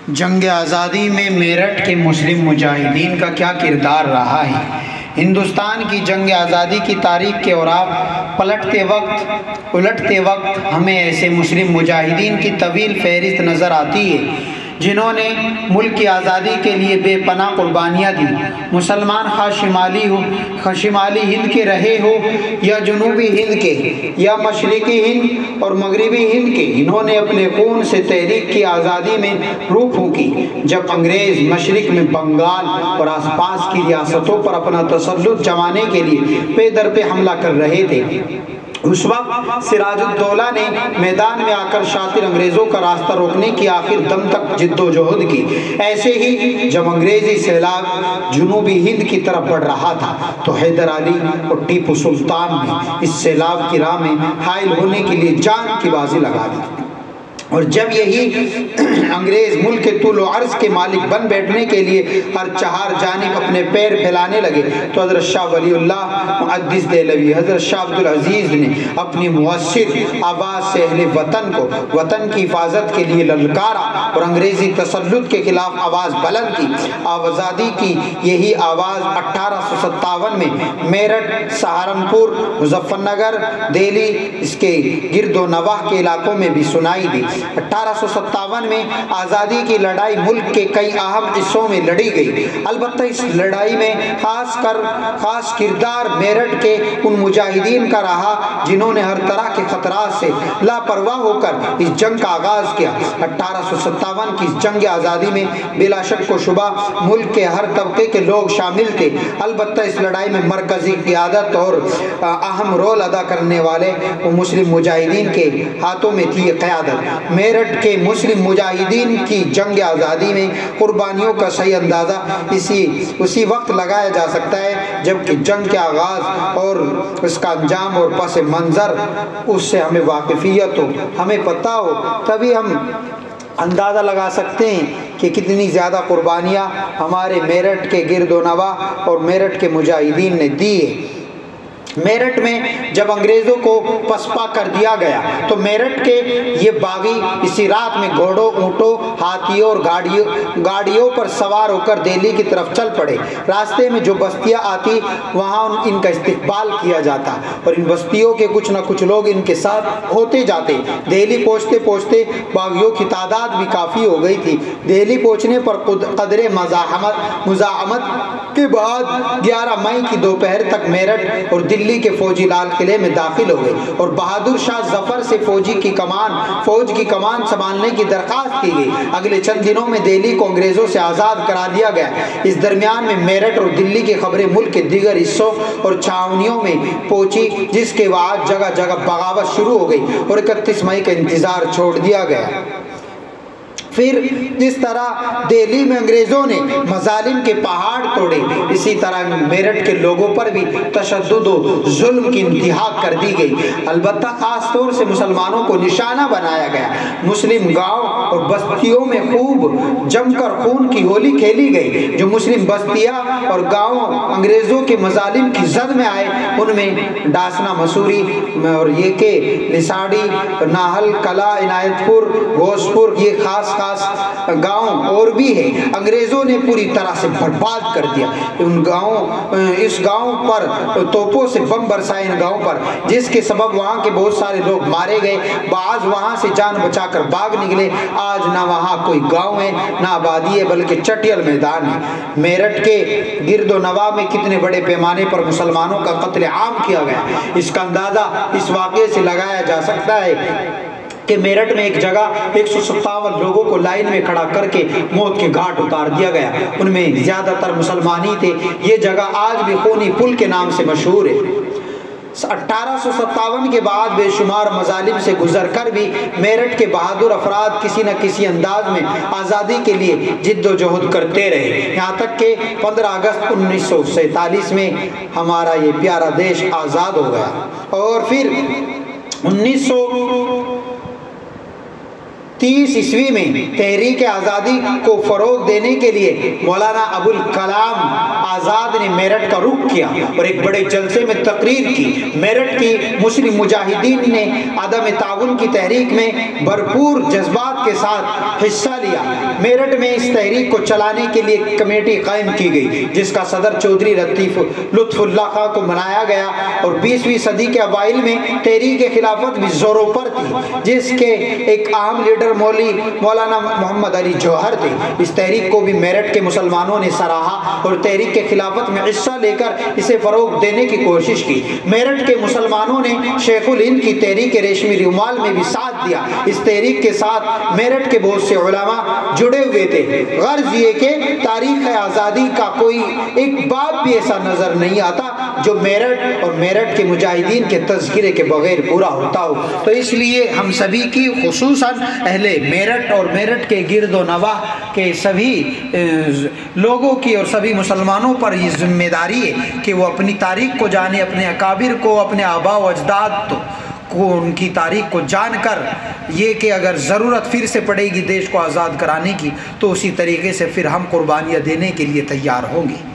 जंग आज़ादी में मेरठ के मुस्लिम मुजाहिदीन का क्या किरदार रहा है। हिंदुस्तान की जंग आज़ादी की तारीख़ के औराक उलटते वक्त हमें ऐसे मुस्लिम मुजाहिदीन की तवील फहरिस्त नज़र आती है जिन्होंने मुल्क की आज़ादी के लिए बेपनाह कुर्बानियाँ दी। मुसलमान खा शिमाली हिंद के रहे हो या जनूबी हिंद के या मशरक़ी हिंद और मगरबी हिंद के, इन्होंने अपने खून से तहरीक की आज़ादी में रूह फूंकी। जब अंग्रेज़ मशरिक़ में बंगाल और आसपास की रियासतों पर अपना तसल्लुत जमाने के लिए पे-दर पे हमला कर रहे थे, उस वक्त सिराजुद्दौला ने मैदान में आकर शातिर अंग्रेज़ों का रास्ता रोकने की आखिर दम तक जिद्दोजहद की। ऐसे ही जब अंग्रेज़ी सैलाब जनूबी हिंद की तरफ बढ़ रहा था तो हैदर अली और टीपू सुल्तान ने इस सैलाब की राह में हाइल होने के लिए जान की बाजी लगा दी। और जब यही अंग्रेज़ मुल्क के तुल व अर्ज़ के मालिक बन बैठने के लिए हर चार जानिब अपने पैर फैलाने लगे तो हज़रत शाह वलीउल्लाह मुहद्दिस देहलवी, हज़रत शाह अब्दुल अज़ीज़ ने अपनी मुअस्सिर आवाज़ से अहले वतन को वतन की हिफाजत के लिए ललकारा और अंग्रेज़ी तसल्लुत के खिलाफ आवाज़ बुलंद की। आज़ादी की यही आवाज़ 1857 में मेरठ, सहारनपुर, मुजफ्फरनगर, दिल्ली, इसके गिरदो नवाह के इलाकों में भी सुनाई दी। 1857 में आज़ादी की लड़ाई मुल्क के कई अहम हिस्सों में लड़ी गई। अलबत्ता इस लड़ाई में खास किरदार मेरठ के उन मुजाहिदीन का रहा जिन्होंने हर तरह के खतरात से लापरवाह होकर इस जंग का आगाज़ किया। 1857 की इस जंग आज़ादी में बिला शक व शुबा मुल्क के हर तबके के लोग शामिल थे। अलबत्ता इस लड़ाई में मरकज़ी क़ियादत और अहम रोल अदा करने वाले वो मुस्लिम मुजाहिदीन के हाथों में थी क़यादत। मेरठ के मुस्लिम मुजाहिदीन की जंग आज़ादी में कुर्बानियों का सही अंदाज़ा उसी वक्त लगाया जा सकता है जबकि जंग के आगाज़ और उसका अंजाम और पस मंज़र उससे हमें वाकिफ़ियत हो, हमें पता हो, तभी हम अंदाज़ा लगा सकते हैं कि कितनी ज़्यादा कुर्बानियाँ हमारे मेरठ के गिरदोनवा और मेरठ के मुजाहिदीन ने दी है। मेरठ में जब अंग्रेज़ों को पसपा कर दिया गया तो मेरठ के ये बागी इसी रात में घोड़ों, ऊँटों, हाथियों और गाड़ियों पर सवार होकर दिल्ली की तरफ चल पड़े। रास्ते में जो बस्तियां आती वहाँ इनका इस्तकबाल किया जाता और इन बस्तियों के कुछ न कुछ लोग इनके साथ होते जाते। दिल्ली पहुँचते पहुँचते बागियों की तादाद भी काफ़ी हो गई थी। दिल्ली पहुँचने पर कदरे मुज़ाहमत के बाद 11 मई की दोपहर तक मेरठ और दिल्ली के फौजी लाल किले में दाखिल हो गए और बहादुर शाह जफर से फौज की कमान संभालने की दरखास्त की गई। अगले चंद दिनों में दिल्ली को अंग्रेज़ों से आज़ाद करा दिया गया। इस दरमियान में मेरठ और दिल्ली की खबरें मुल्क के दीगर हिस्सों और छावनियों में पहुंची जिसके बाद जगह जगह बगावत शुरू हो गई और 31 मई का इंतज़ार छोड़ दिया गया। फिर जिस तरह दिल्ली में अंग्रेज़ों ने मजालिम के पहाड़ तोड़े, इसी तरह मेरठ के लोगों पर भी तशद्दुद व जुल्म की इंतहा कर दी गई। अलबत्ता ख़ास तौर से मुसलमानों को निशाना बनाया गया। मुस्लिम गांव और बस्तियों में खूब जमकर खून की होली खेली गई। जो मुस्लिम बस्तियाँ और गाँव अंग्रेज़ों के मजालिम की जद में आए उनमें डासना, मसूरी और ये के लिसाड़ी, नाहल कला, इनायतपुर, घोसपुर, ये खास गांव और भी है। अंग्रेज़ों ने पूरी तरह से बर्बाद कर दिया इस गांव पर तोपों से बम बरसाए इन गांव पर, जिसके सबब वहां के बहुत सारे लोग मारे गए। बाज वहां से जान बचाकर भाग निकले। आज ना वहां कोई गांव है ना आबादी है बल्कि चटियल मैदान है। मेरठ के गिरदो नवा में कितने बड़े पैमाने पर मुसलमानों का कत्ले आम किया गया, इसका अंदाज़ा इस वाक़े से लगाया जा सकता है कि मेरठ में एक जगह 157 लोगों को लाइन में खड़ा करके मौत के घाट उतार दिया गया। उनमें ज़्यादातर मुसलमान ही थे। ये जगह आज भी खूनी पुल के नाम से मशहूर है। 1857 के बाद बेशुमार मजालिम से गुजर कर भी मेरठ के बहादुर अफराद किसी न किसी अंदाज में आज़ादी के लिए जिद्दोजहद करते रहे, यहाँ तक कि 15 अगस्त 1947 में हमारा ये प्यारा देश आज़ाद हो गया। और फिर 30 ईस्वी में तहरीक आज़ादी को फ़रोग देने के लिए मौलाना अबुल कलाम आज़ाद ने मेरठ का रुख किया और एक बड़े जलसे में तकरीर की। मेरठ की मुस्लिम मुजाहिदीन ने अदम ताउन की तहरीक में भरपूर जज्बात के साथ हिस्सा लिया। मेरठ में इस तहरीक को चलाने के लिए एक कमेटी कायम की गई जिसका सदर चौधरी लुत्फुल्लाह खां को बनाया गया और 20वीं सदी के अवाइल में तहरीक खिलाफत भी जोरों पर थी, जिसके एक अहम लीडर मौलाना मोहम्मद अली जौहर थे। इस तहरीक को भी मेरठ के मुसलमानों ने सराहा और तहरीक के खिलाफत में हिस्सा लेकर इसे फ़रोग देने की कोशिश की। मेरठ के मुसलमानों ने शेखुल हिंद की तहरीक रेशमी रुमाल में भी साथ दिया। इस तहरीक के साथ मेरठ के बहुत से उलमा जुड़े हुए थे। गर्ज ये कि तारीख़ आज़ादी का कोई एक बाब भी ऐसा नज़र नहीं आता जो मेरठ और मेरठ के मुजाहिदीन के तज़किरे के बगैर पूरा होता हो। तो इसलिए हम सभी की खुसूसन अहले मेरठ और मेरठ के गिरदो नवाह के सभी लोगों की और सभी मुसलमानों पर ये जिम्मेदारी है कि वो अपनी तारीख़ को जाने, अपने अकाबिर को, अपने आबा व अजदाद को उनकी तारीख़ को जानकर ये कि अगर ज़रूरत फिर से पड़ेगी देश को आज़ाद कराने की तो उसी तरीके से फिर हम कुर्बानियाँ देने के लिए तैयार होंगे।